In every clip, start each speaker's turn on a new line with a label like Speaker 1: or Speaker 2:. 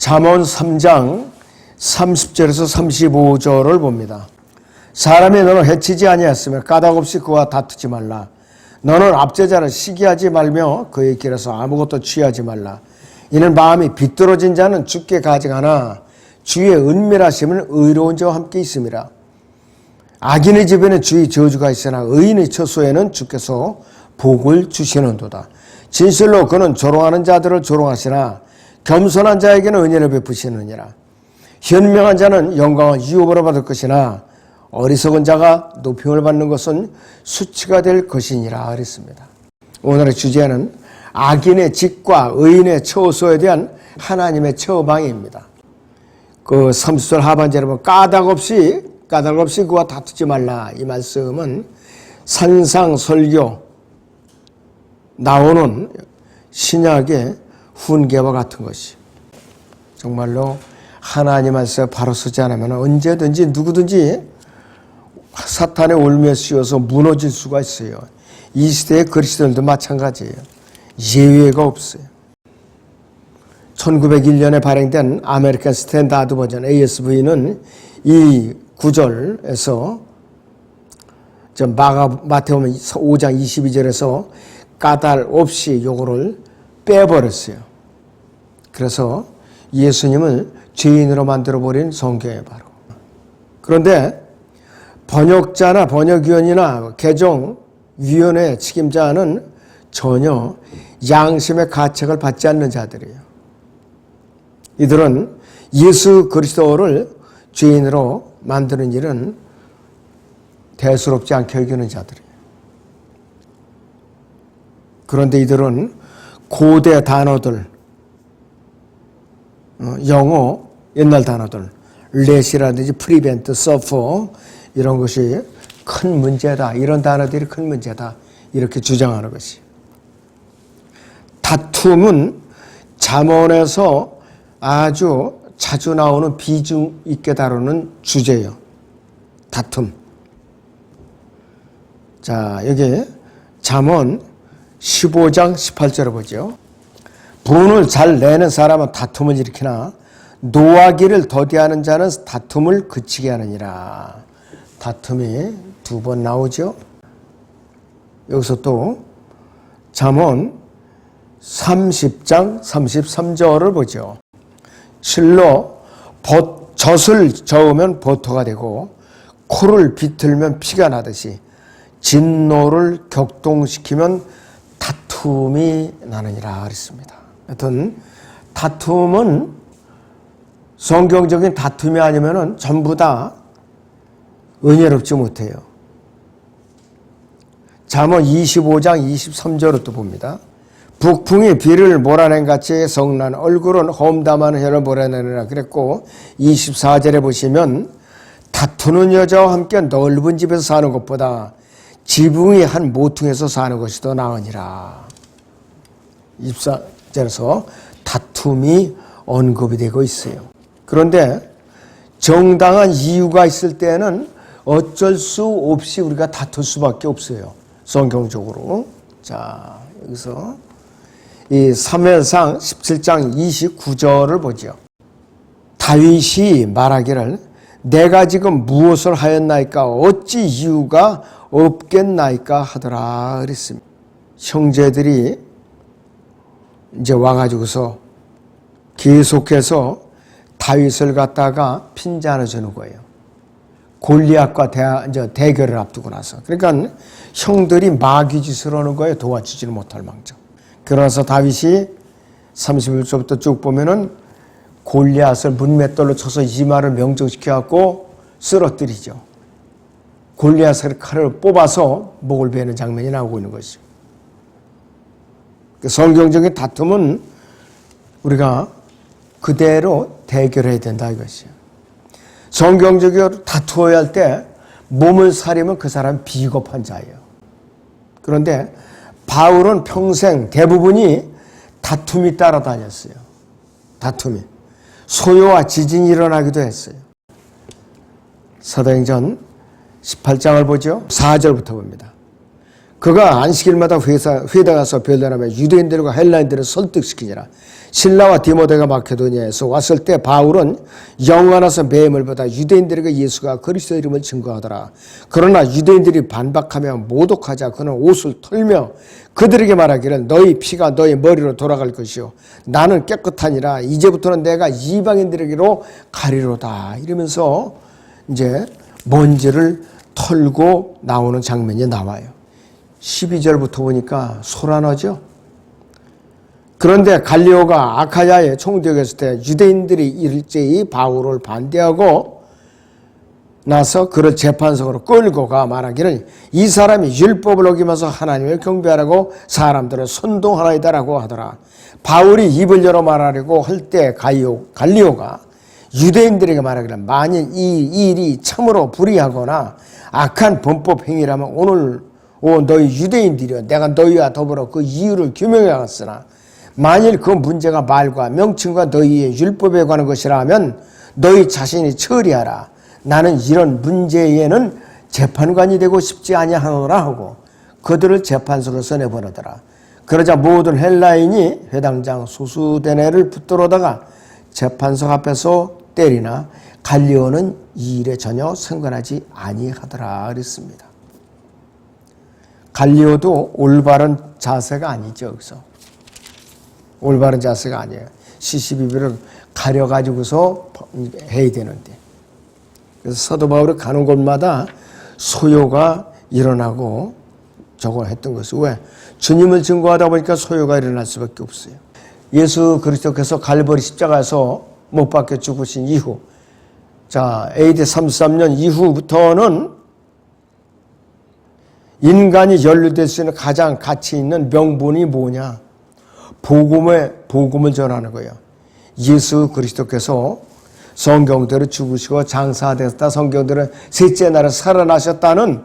Speaker 1: 잠언 3장 30절에서 35절을 봅니다. 사람이 너를 해치지 아니하였으며 까닭없이 그와 다투지 말라. 너는 압제자를 시기하지 말며 그의 길에서 아무것도 취하지 말라. 이는 마음이 비뚤어진 자는 주께 가증하나 주의 은밀하심은 의로운 자와 함께 있음이라. 악인의 집에는 주의 저주가 있으나 의인의 처소에는 주께서 복을 주시는도다. 진실로 그는 조롱하는 자들을 조롱하시나 겸손한 자에게는 은혜를 베푸시느니라. 현명한 자는 영광을 유업으로 받을 것이나 어리석은 자가 높임을 받는 것은 수치가 될 것이니라 그랬습니다. 오늘의 주제는 악인의 집과 의인의 처소에 대한 하나님의 처방입니다. 그 30절 하반절에 보면 까닭없이 그와 다투지 말라. 이 말씀은 산상설교 나오는 신약의 훈계와 같은 것이 정말로 하나님 말씀에 바로 서지 않으면 언제든지 누구든지 사탄의 올무에 씌워서 무너질 수가 있어요. 이 시대의 그리스도인들도 마찬가지예요. 예외가 없어요. 1901년에 발행된 아메리칸 스탠다드 버전 ASV는 이 구절에서 마태복음 5장 22절에서 까닭 없이 요거를 빼버렸어요. 그래서 예수님을 죄인으로 만들어버린 성경에 바로. 그런데 번역자나 번역위원이나 개정위원회 책임자는 전혀 양심의 가책을 받지 않는 자들이에요. 이들은 예수 그리스도를 죄인으로 만드는 일은 대수롭지 않게 여기는 자들이에요. 그런데 이들은 고대 단어들, 영어 옛날 단어들, let이라든지 prevent, suffer 이런 것이 큰 문제다. 이런 단어들이 큰 문제다. 이렇게 주장하는 것이. 다툼은 잠언에서 아주 자주 나오는 비중 있게 다루는 주제예요. 다툼. 자, 여기 잠언 15장 18절을 보죠. 분을 잘 내는 사람은 다툼을 일으키나 노하기를 더디하는 자는 다툼을 그치게 하느니라. 다툼이 두 번 나오죠. 여기서 또 잠언 30장 33절을 보죠. 실로 젖을 저으면 버터가 되고 코를 비틀면 피가 나듯이 진노를 격동시키면 다툼이 나느니라 그랬습니다. 하여튼 다툼은 성경적인 다툼이 아니면 전부 다 은혜롭지 못해요. 잠언 25장 23절을 또 봅니다. 북풍이 비를 몰아낸 같이 성난 얼굴은 험담하는 혀를 몰아내느라 그랬고 24절에 보시면 다투는 여자와 함께 넓은 집에서 사는 것보다 지붕이 한 모퉁이에서 사는 것이 더 나으니라. 24절에서 다툼이 언급이 되고 있어요. 그런데 정당한 이유가 있을 때는 어쩔 수 없이 우리가 다툴 수밖에 없어요. 성경적으로. 자, 여기서 이 사무엘상 17장 29절을 보죠. 다윗이 말하기를 내가 지금 무엇을 하였나이까 어찌 이유가 없겠나이까 하더라 그랬습니다. 형제들이 이제 와가지고서 계속해서 다윗을 갖다가 핀잔을 주는 거예요. 골리앗과 대결을 앞두고 나서. 그러니까 형들이 마귀짓을 하는 거예요. 도와주지는 못할 망정. 그래서 다윗이 31절부터 쭉 보면은 골리앗을 문맷돌로 쳐서 이마를 명정시켜갖고 쓰러뜨리죠. 골리앗의 칼을 뽑아서 목을 베는 장면이 나오고 있는 것이죠. 성경적인 다툼은 우리가 그대로 대결해야 된다 이것이에요. 성경적으로 다투어야 할 때 몸을 사리면 그 사람은 비겁한 자예요. 그런데 바울은 평생 대부분이 다툼이 따라다녔어요. 다툼이. 소요와 지진이 일어나기도 했어요. 사도행전 18장을 보죠. 4절부터 봅니다. 그가 안식일마다 회당 가서 변론하며 유대인들과 헬라인들을 설득시키니라. 실라와 디모데가 마케도니아에서 왔을 때 바울은 영원하서 매물보다 유대인들에게 예수가 그리스도 이름을 증거하더라. 그러나 유대인들이 반박하며 모독하자 그는 옷을 털며 그들에게 말하기를 너희 피가 너희 머리로 돌아갈 것이요 나는 깨끗하니라. 이제부터는 내가 이방인들에게로 가리로다. 이러면서 이제 먼지를 털고 나오는 장면이 나와요. 12절부터 보니까 소란하죠. 그런데 갈리오가 아카야에 총독에 있을 때 유대인들이 일제히 바울을 반대하고 나서 그를 재판석으로 끌고 가 말하기를 이 사람이 율법을 어기면서 하나님을 경배하라고 사람들을 선동하나이다라고 하더라. 바울이 입을 열어 말하려고 할 때 갈리오가 유대인들에게 말하기를 만일 이 일이 참으로 불의하거나 악한 범법 행위라면 오늘 너희 유대인들이여 내가 너희와 더불어 그 이유를 규명하였으나 만일 그 문제가 말과 명칭과 너희의 율법에 관한 것이라 하면 너희 자신이 처리하라. 나는 이런 문제에는 재판관이 되고 싶지 아니하노라 하고 그들을 재판석으로 써내보내더라. 그러자 모든 헬라인이 회당장 소수대네를 붙들어다가 재판석 앞에서 때리나 갈리오는 이 일에 전혀 상관하지 아니하더라 그랬습니다. 갈리오도 올바른 자세가 아니죠. 여기서 올바른 자세가 아니에요. 시시비비를 가려가지고서 해야 되는데. 그래서 사도 바울이 가는 곳마다 소요가 일어나고 저걸 했던 것이 왜? 주님을 증거하다 보니까 소요가 일어날 수밖에 없어요. 예수 그리스도께서 갈보리 십자가에서 못 박혀 죽으신 이후 AD 33년 이후부터는 인간이 연루될 수 있는 가장 가치 있는 명분이 뭐냐? 복음을 전하는 거예요. 예수 그리스도께서 성경대로 죽으시고 장사되었다. 성경대로 셋째 날에 살아나셨다는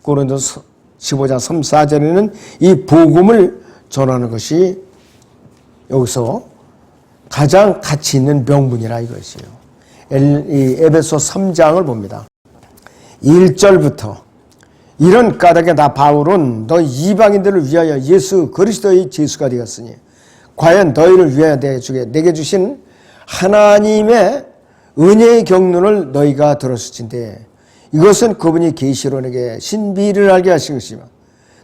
Speaker 1: 고린도서 15장 3, 4절에는 이 복음을 전하는 것이 여기서 가장 가치 있는 명분이라 이것이에요. 에베소 3장을 봅니다. 1절부터 이런 까닭에 나 바울은 너희 이방인들을 위하여 예수 그리스도의 제수가 되었으니 과연 너희를 위하여 내게 주신 하나님의 은혜의 경륜을 너희가 들었을진데 이것은 그분이 계시로 내게 신비를 알게 하신 것이며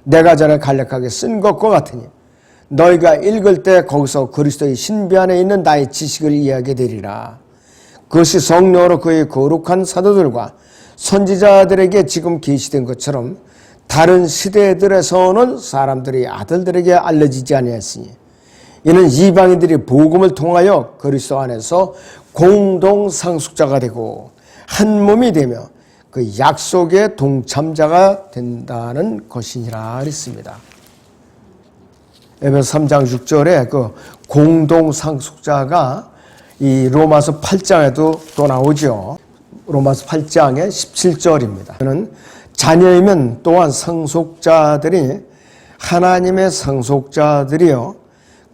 Speaker 1: 내가 전에 간략하게 쓴 것과 같으니 너희가 읽을 때 거기서 그리스도의 신비 안에 있는 나의 지식을 이해하게 되리라. 그것이 성령으로 그의 거룩한 사도들과 선지자들에게 지금 계시된 것처럼 다른 시대들에서는 사람들이 아들들에게 알려지지 아니하였으니 이는 이방인들이 복음을 통하여 그리스도 안에서 공동 상속자가 되고 한 몸이 되며 그 약속의 동참자가 된다는 것이니라 그랬습니다. 에베소 3장 6절에 그 공동 상속자가 이 로마서 8장에도 또 나오죠. 로마서 8장의 17절입니다. 그는 자녀이면 또한 상속자들이 하나님의 상속자들이요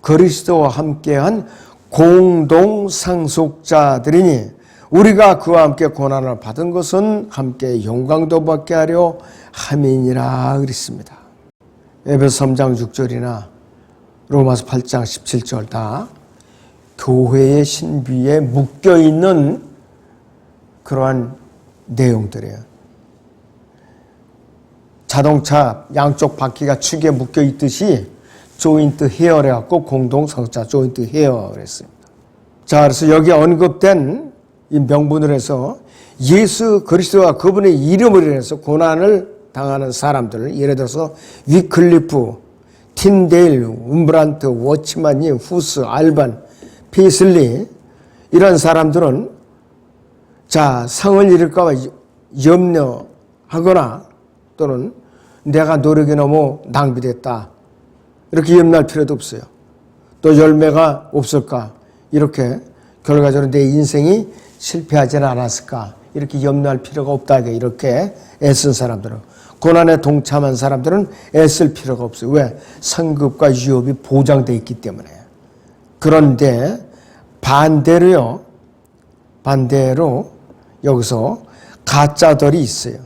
Speaker 1: 그리스도와 함께한 공동 상속자들이니 우리가 그와 함께 고난을 받은 것은 함께 영광도 받게 하려 함이니라 그랬습니다. 에베소 3장 6절이나 로마서 8장 17절 다 교회의 신비에 묶여있는 그러한 내용들이에요. 자동차 양쪽 바퀴가 축에 묶여있듯이 조인트 헤어를 갖고 공동 상속자 조인트 헤어 그랬습니다. 자, 그래서 여기 언급된 이 명분을 해서 예수 그리스도와 그분의 이름을 인해서 고난을 당하는 사람들, 예를 들어서 위클리프, 틴데일, 움브란트, 워치만니, 후스, 알반, 페이슬리 이런 사람들은 자 상을 잃을까 봐 염려하거나 또는 내가 노력이 너무 낭비됐다 이렇게 염려할 필요도 없어요. 또 열매가 없을까 이렇게 결과적으로 내 인생이 실패하지는 않았을까 이렇게 염려할 필요가 없다 이렇게 애쓴 사람들은 고난에 동참한 사람들은 애쓸 필요가 없어요. 왜? 상급과 유업이 보장되어 있기 때문에. 그런데 반대로 여기서 가짜들이 있어요.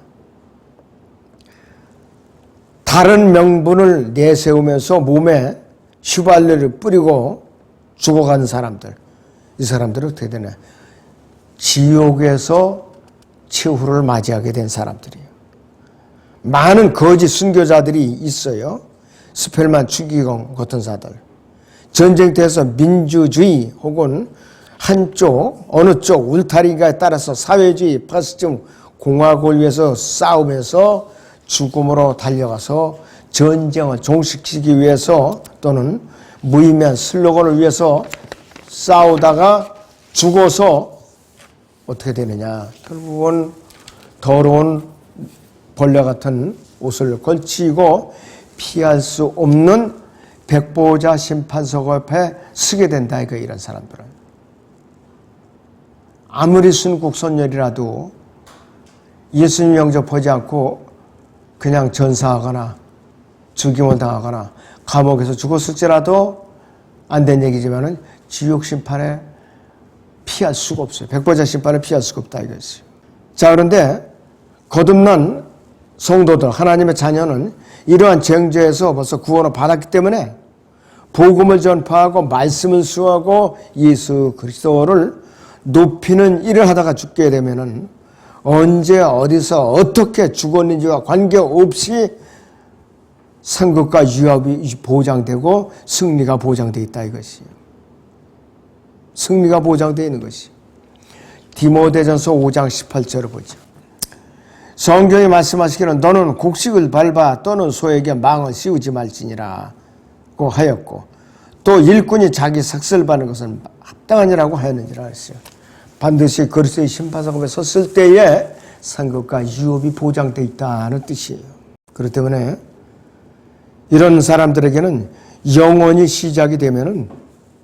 Speaker 1: 바른 명분을 내세우면서 몸에 휘발유를 뿌리고 죽어가는 사람들, 이 사람들은 어떻게 되냐? 지옥에서 최후를 맞이하게 된 사람들이에요. 많은 거짓 순교자들이 있어요. 스펠만 추기경 같은 사들. 전쟁터에서 민주주의 혹은 한쪽 어느 쪽 울타리가에 따라서 사회주의 파시즘 공화국을 위해서 싸우면서 죽음으로 달려가서 전쟁을 종식시키기 위해서 또는 무의미한 슬로건을 위해서 싸우다가 죽어서 어떻게 되느냐. 결국은 더러운 벌레 같은 옷을 걸치고 피할 수 없는 백보자 심판석 앞에 서게 된다. 이거 이런 사람들은. 아무리 순국선열이라도 예수님 영접하지 않고 그냥 전사하거나 죽임을 당하거나 감옥에서 죽었을지라도 안 된 얘기지만은 지옥 심판에 피할 수가 없어요. 백보자 심판에 피할 수가 없다 이거였어요. 자, 그런데 거듭난 성도들, 하나님의 자녀는 이러한 쟁죄에서 벌써 구원을 받았기 때문에 복음을 전파하고 말씀을 수하고 예수 그리스도를 높이는 일을 하다가 죽게 되면은 언제 어디서 어떻게 죽었는지와 관계없이 상급과 유업이 보장되고 승리가 보장되어 있다 이것이에요. 승리가 보장되어 있는 것이. 디모데전서 5장 18절을 보죠. 성경이 말씀하시기는 너는 곡식을 밟아 또는 소에게 망을 씌우지 말지니라고 하였고 또 일꾼이 자기 삭슬 받는 것은 합당하니라고 하였는지라 했어요. 반드시 그리스도의 심판석 앞에 섰을 때에 상급과 유업이 보장되어 있다는 뜻이에요. 그렇기 때문에 이런 사람들에게는 영원히 시작이 되면은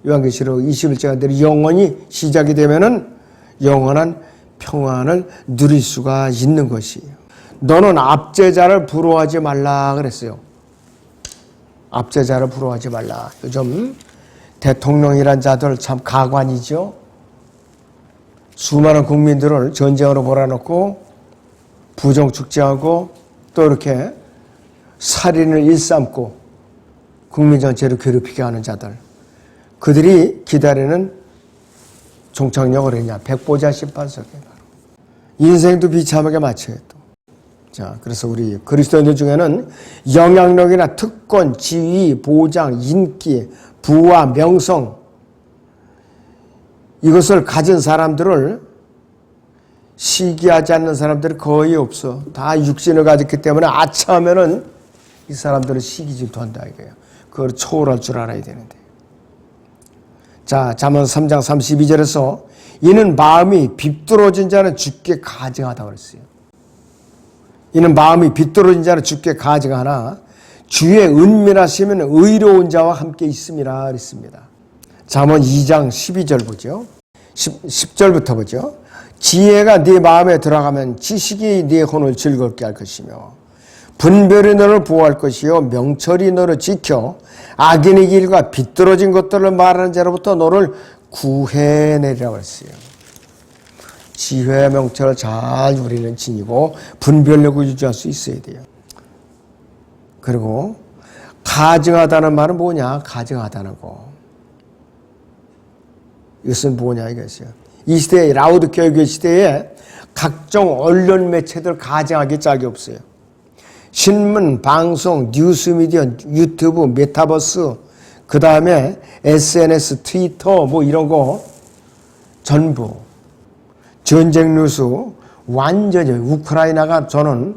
Speaker 1: 요한계시록 21장에 대로 영원히 시작이 되면은 영원한 평안을 누릴 수가 있는 것이에요. 너는 압제자를 부러워하지 말라 그랬어요. 압제자를 부러워하지 말라. 요즘 대통령이란 자들 참 가관이죠. 수많은 국민들을 전쟁으로 몰아넣고 부정축제하고 또 이렇게 살인을 일삼고 국민 전체를 괴롭히게 하는 자들. 그들이 기다리는 종착역을 했냐. 백보자 심판석에. 인생도 비참하게 마쳐요. 또. 자, 그래서 우리 그리스도인들 중에는 영향력이나 특권, 지위, 보장, 인기, 부와 명성 이것을 가진 사람들을 시기하지 않는 사람들이 거의 없어. 다 육신을 가졌기 때문에 아차하면은 이 사람들을 시기질도 한다 이거예요. 그걸 초월할 줄 알아야 되는데. 자, 잠언 3장 32절에서 이는 마음이 비뚤어진 자는 죽게 가증하다고 그랬어요. 이는 마음이 비뚤어진 자는 죽게 가증하나 주의 은밀하시면 의로운 자와 함께 있음이라 그랬습니다. 잠언 2장 12절 보죠. 10절부터 보죠. 지혜가 네 마음에 들어가면 지식이 네 혼을 즐겁게 할 것이며 분별이 너를 보호할 것이요 명철이 너를 지켜 악인의 길과 비뚤어진 것들을 말하는 자로부터 너를 구해내리라고 했어요. 지혜와 명철을 잘 누리는 진이고 분별력을 유지할 수 있어야 돼요. 그리고 가증하다는 말은 뭐냐? 가증하다는 거. 이것은 뭐냐 이것이요. 이 시대에 라우드케어 교회 시대에 각종 언론 매체들 가증하기 짝이 없어요. 신문, 방송, 뉴스미디어, 유튜브, 메타버스, 그 다음에 SNS, 트위터 뭐 이런 거 전부 전쟁 뉴스 완전히 우크라이나가 저는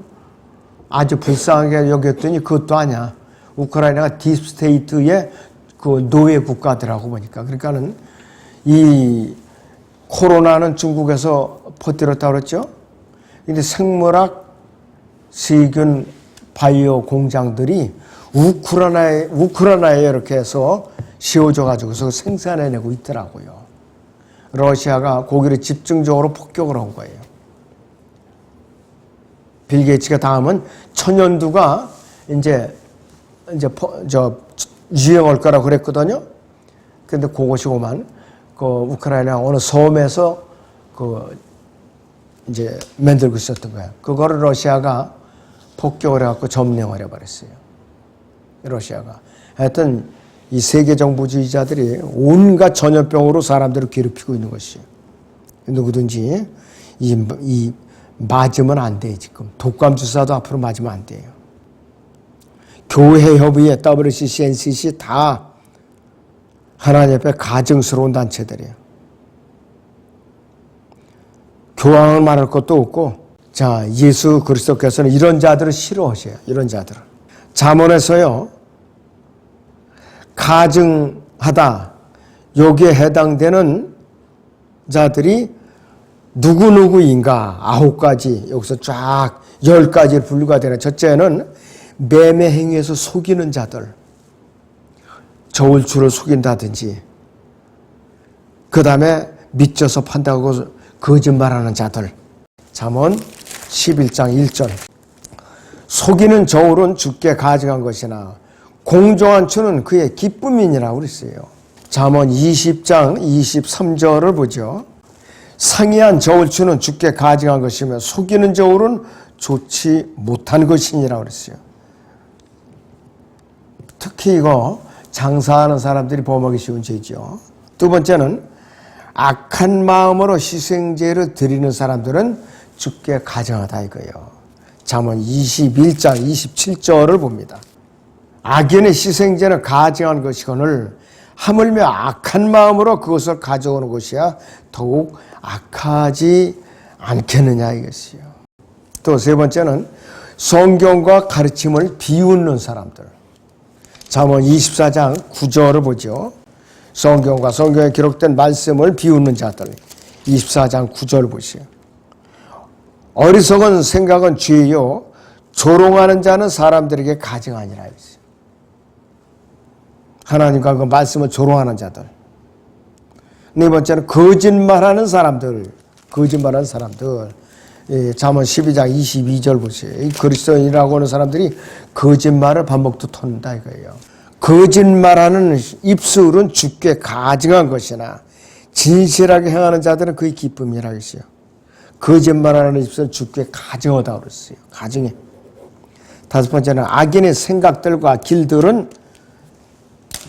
Speaker 1: 아주 불쌍하게 여겼더니 그것도 아니야. 우크라이나가 딥스테이트의 그 노예 국가더라고 보니까. 그러니까는 이 코로나는 중국에서 퍼뜨렸다고 그랬죠. 근데 생물학 세균 바이오 공장들이 우크라이나에 이렇게 해서 씌워져가지고서 생산해내고 있더라고요. 러시아가 거기를 집중적으로 폭격을 한 거예요. 빌 게이츠가 다음은 천연두가 이제 유행할 거라고 그랬거든요. 근데 그것이고만 그 우크라이나 어느 섬에서 이제 만들고 있었던 거예요. 그거를 러시아가 폭격을 해갖고 점령을 해버렸어요. 러시아가. 하여튼 이 세계 정부주의자들이 온갖 전염병으로 사람들을 괴롭히고 있는 것이에요. 누구든지 이 맞으면 안 돼. 지금 독감 주사도 앞으로 맞으면 안 돼요. 교회 협의회, WCC, NCC 다 하나님 앞에 가증스러운 단체들이에요. 교황을 말할 것도 없고, 자, 예수 그리스도께서는 이런 자들을 싫어하셔요. 이런 자들을. 잠언에서요, 가증하다, 여기에 해당되는 자들이 누구누구인가 9가지, 여기서 쫙 10가지 분류가 되는. 첫째는 매매 행위에서 속이는 자들, 저울추를 속인다든지, 그 다음에 믿져서 판다고 거짓말하는 자들. 잠언 11장 1절. 속이는 저울은 주께 가증한 것이나 공정한 추는 그의 기쁨이니라고 그랬어요. 잠언 20장 23절을 보죠. 상이한 저울추는 주께 가증한 것이며 속이는 저울은 좋지 못한 것이니라고 그랬어요. 특히 이거 장사하는 사람들이 범하기 쉬운 죄죠. 두 번째는 악한 마음으로 희생제를 드리는 사람들은 주께 가증하다 이거예요. 잠언 21장 27절을 봅니다. 악인의 희생제는 가증한 것이거늘 하물며 악한 마음으로 그것을 가져오는 것이야 더욱 악하지 않겠느냐 이것이요. 또 세 번째는 성경과 가르침을 비웃는 사람들. 잠언 24장 9절을 보죠. 성경과 성경에 기록된 말씀을 비웃는 자들. 24장 9절 보시오. 어리석은 생각은 죄요 조롱하는 자는 사람들에게 가증하니라. 하나님과 그 말씀을 조롱하는 자들. 네 번째는 거짓말하는 사람들. 거짓말하는 사람들. 잠언 12장 22절 보세요. 이 그리스도인이라고 하는 사람들이 거짓말을 밥 먹듯 터는다 이거예요. 거짓말하는 입술은 주께 가증한 것이나 진실하게 행하는 자들은 그의 기쁨이라 했어요. 거짓말하는 입술은 주께 가증하다 그랬어요. 가증해. 다섯 번째는 악인의 생각들과 길들은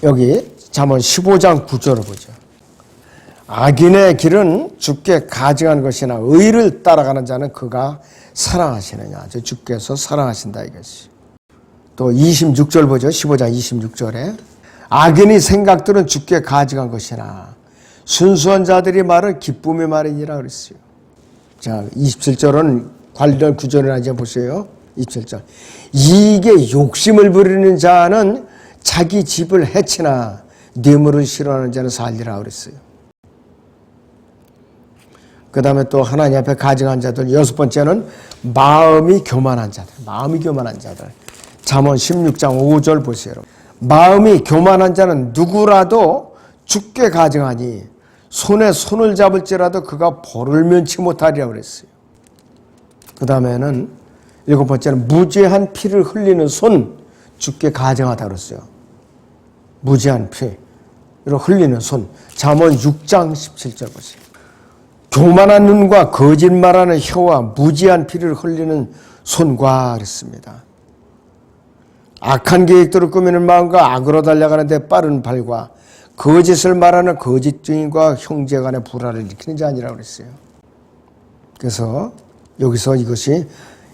Speaker 1: 여기 잠언 15장 9절을 보죠. 악인의 길은 주께 가증한 것이나 의를 따라가는 자는 그가 사랑하시느냐. 저 주께서 사랑하신다 이것이. 또 26절 보죠. 15장 26절에 악인의 생각들은 주께 가증한 것이나 순수한 자들이 말은 기쁨의 말이니라 그랬어요. 자, 27절은 관련 구절을 이제 보세요. 27절. 이익에 욕심을 부리는 자는 자기 집을 해치나 뇌물을 싫어하는 자는 살리라 그랬어요. 그 다음에 또 하나님 앞에 가증한 자들. 여섯 번째는 마음이 교만한 자들. 마음이 교만한 자들. 잠언 16장 5절 보세요. 마음이 교만한 자는 누구라도 주께 가증하니 손에 손을 잡을지라도 그가 벌을 면치 못하리라 그랬어요. 그 다음에는 일곱 번째는 무죄한 피를 흘리는 손 주께 가증하다 그랬어요. 무죄한 피를 흘리는 손. 잠언 6장 17절 보세요. 교만한 눈과 거짓말하는 혀와 무지한 피를 흘리는 손과 그랬습니다. 악한 계획들을 꾸미는 마음과 악으로 달려가는 데 빠른 발과 거짓을 말하는 거짓 증인과 형제 간의 불화를 일으키는 자 아니라고 그랬어요. 그래서 여기서 이것이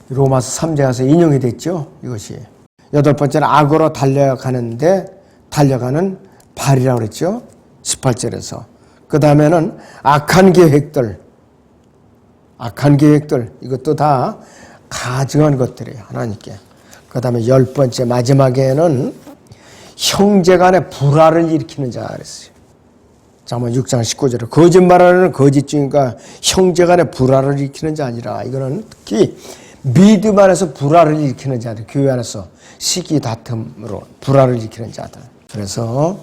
Speaker 1: 로마서 3장에서 인용이 됐죠. 이것이. 여덟 번째는 악으로 달려가는데 달려가는 발이라고 그랬죠. 18절에서. 그 다음에는 악한 계획들, 이것도 다 가증한 것들이에요. 하나님께. 그 다음에 열 번째 마지막에는 형제 간의 불화를 일으키는 자 그랬어요. 잠언 6장 19절에 거짓말하는 거짓 증인과 형제 간의 불화를 일으키는 자 아니라 이거는 특히 믿음 안에서 불화를 일으키는 자들, 교회 안에서 시기 다툼으로 불화를 일으키는 자들. 그래서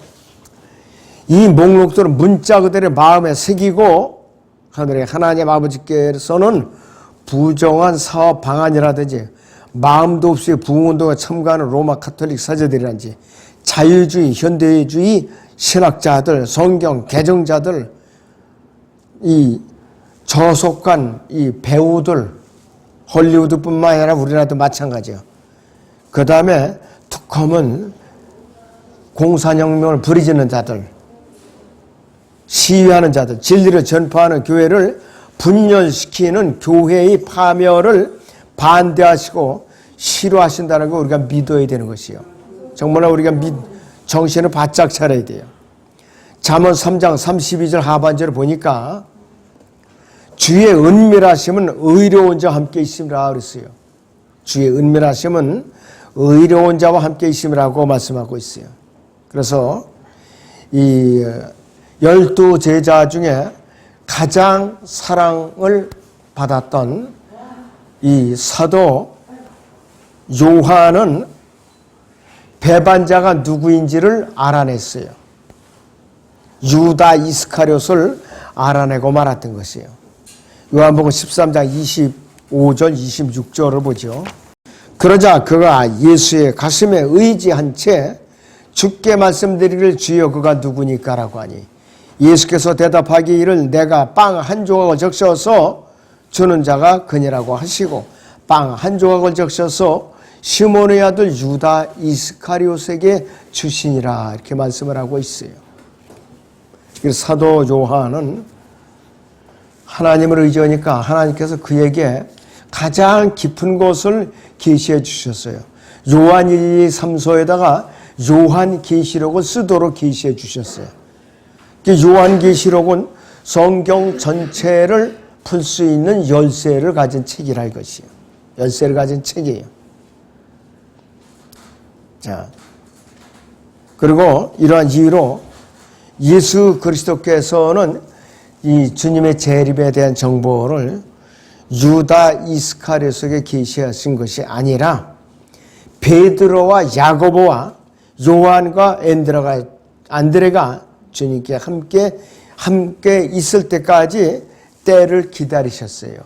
Speaker 1: 이 목록들은 문자 그들의 마음에 새기고 하늘의 하나님 아버지께서는 부정한 사업 방안이라든지 마음도 없이 부흥운동에 참가하는 로마 카톨릭 사제들이란지 자유주의, 현대주의 신학자들, 성경 개정자들, 이 저속한 이 배우들, 헐리우드뿐만 아니라 우리나라도 마찬가지예요. 그 다음에 특검은 공산혁명을 부리짖는 자들, 시위하는 자들, 진리를 전파하는 교회를 분열시키는 교회의 파멸을 반대하시고 싫어하신다는 거 우리가 믿어야 되는 것이요. 정말 우리가 정신을 바짝 차려야 돼요. 잠언 3장 32절 하반절을 보니까 주의 은밀하심은 의로운 자와 함께 있음이라 그랬어요. 주의 은밀하심은 의로운 자와 함께 있음이라고 말씀하고 있어요. 그래서 이 12제자 중에 가장 사랑을 받았던 이 사도 요한은 배반자가 누구인지를 알아냈어요. 유다 이스카리ot을 알아내고 말았던 것이에요. 요한복음 13장 25절 26절을 보죠. 그러자 그가 예수의 가슴에 의지한 채 주께 말씀드리기를 주여 그가 누구니까 라고 하니 예수께서 대답하기를 내가 빵 한 조각을 적셔서 주는 자가 그니라고 하시고 빵 한 조각을 적셔서 시몬의 아들 유다 이스카리ot에게 주시니라 이렇게 말씀을 하고 있어요. 사도 요한은 하나님을 의지하니까 하나님께서 그에게 가장 깊은 것을 계시해 주셨어요. 요한 1, 2, 3서에다가 요한계시록을 쓰도록 계시해 주셨어요. 요한계시록은 성경 전체를 풀 수 있는 열쇠를 가진 책이라 이것이에요. 열쇠를 가진 책이에요. 자, 그리고 이러한 이유로 예수 그리스도께서는 이 주님의 재림에 대한 정보를 유다 이스카리ot에게 계시하신 것이 아니라 베드로와 야고보와 요한과 안드레가 주님께 함께 있을 때까지 때를 기다리셨어요.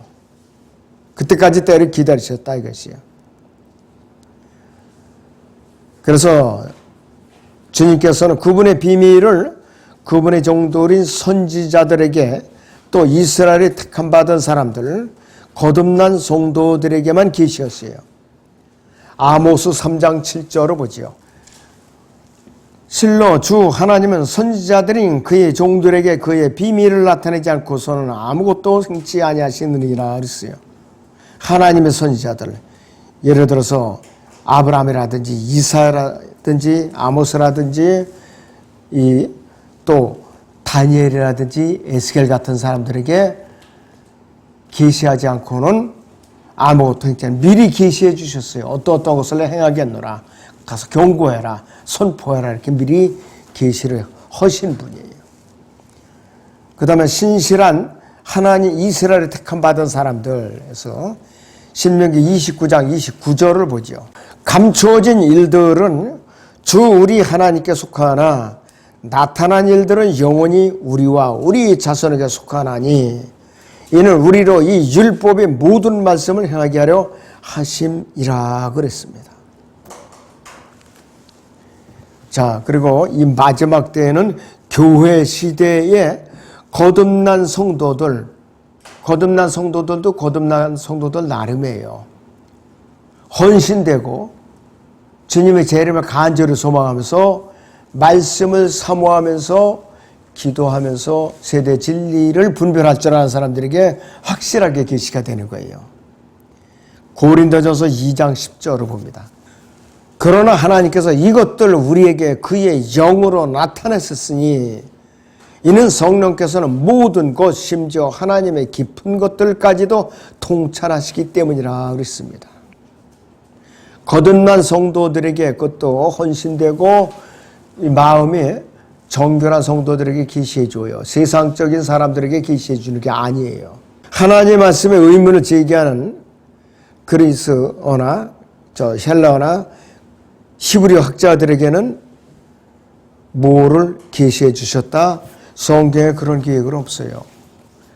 Speaker 1: 그때까지 때를 기다리셨다 이것이에요. 그래서 주님께서는 그분의 비밀을 그분의 종들인 선지자들에게 또 이스라엘이 택함받은 사람들, 거듭난 성도들에게만 계시었어요. 아모스 3장 7절을 보지요. 실로 주 하나님은 선지자들인 그의 종들에게 그의 비밀을 나타내지 않고서는 아무것도 행치 아니하시느니라 그랬어요. 하나님의 선지자들, 예를 들어서 아브라함이라든지 이사라든지 아모스라든지 또 다니엘이라든지 에스겔 같은 사람들에게 계시하지 않고는 아무것도 행치 않아요. 미리 계시해 주셨어요. 어떤 것을 행하겠노라. 가서 경고해라. 선포해라. 이렇게 미리 계시를 하신 분이에요. 그 다음에 신실한 하나님 이스라엘을 택함 받은 사람들에서 신명기 29장 29절을 보죠. 감추어진 일들은 주 우리 하나님께 속하나 나타난 일들은 영원히 우리와 우리 자손에게 속하나니 이는 우리로 이 율법의 모든 말씀을 행하게 하려 하심이라 그랬습니다. 자, 그리고 이 마지막 때에는 교회 시대에 거듭난 성도들도 거듭난 성도들 나름이에요. 헌신되고 주님의 재림을 간절히 소망하면서 말씀을 사모하면서 기도하면서 세대 진리를 분별할 줄 아는 사람들에게 확실하게 계시가 되는 거예요. 고린도전서 2장 10절을 봅니다. 그러나 하나님께서 이것들 우리에게 그의 영으로 나타냈었으니 이는 성령께서는 모든 것 심지어 하나님의 깊은 것들까지도 통찰하시기 때문이라 그랬습니다. 거듭난 성도들에게 그것도 헌신되고 마음이 정결한 성도들에게 계시해 줘요. 세상적인 사람들에게 계시해 주는 게 아니에요. 하나님의 말씀에 의문을 제기하는 그리스어나 헬라어나 히브리 학자들에게는 뭐를 계시해 주셨다? 성경에 그런 계획은 없어요.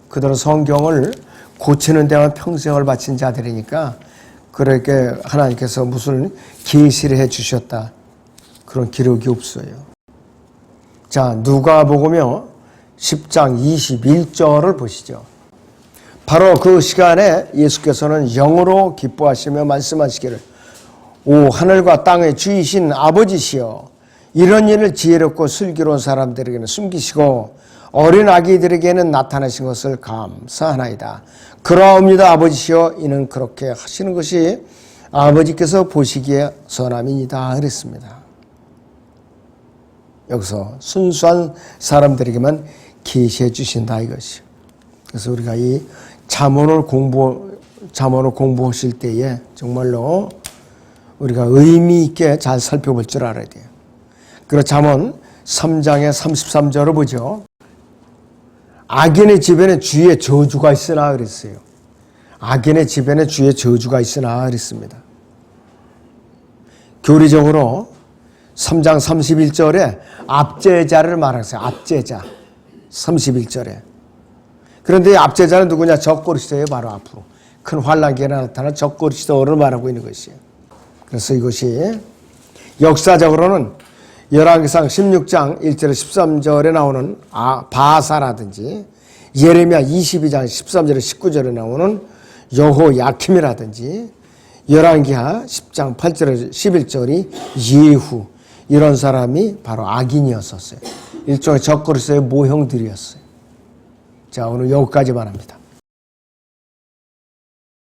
Speaker 1: 그들은 성경을 고치는 데만 평생을 바친 자들이니까 그렇게 하나님께서 무슨 계시를 해 주셨다. 그런 기록이 없어요. 자, 누가복음요 10장 21절을 보시죠. 바로 그 시간에 예수께서는 영으로 기뻐하시며 말씀하시기를 오 하늘과 땅의 주이신 아버지시여 이런 일을 지혜롭고 슬기로운 사람들에게는 숨기시고 어린 아기들에게는 나타나신 것을 감사하나이다. 그러옵니다 아버지시여. 이는 그렇게 하시는 것이 아버지께서 보시기에 선함이니이다 그랬습니다. 여기서 순수한 사람들에게만 계시해 주신다 이것이. 그래서 우리가 이 잠언을 공부하실 때에 정말로 우리가 의미 있게 잘 살펴볼 줄 알아야 돼요. 그리고 잠언 3장의 33절을 보죠. 악인의 집에는 주의 저주가 있으나 그랬어요. 악인의 집에는 주의 저주가 있으나 그랬습니다. 교리적으로 3장 31절에 압제자를 말하세요. 압제자 31절에. 그런데 이 압제자는 누구냐? 적그리스도예요. 바로 앞으로 큰 환란기에 나타난 적그리스도를 말하고 있는 것이에요. 그래서 이것이 역사적으로는 열왕기상 16장 1절 13절에 나오는 바사라든지 예레미야 22장 13절 19절에 나오는 여호야킴이라든지 열왕기하 10장 8절 11절이 예후 이런 사람이 바로 악인이었었어요. 일종의 적그리스도의 모형들이었어요. 자, 오늘 여기까지만 합니다.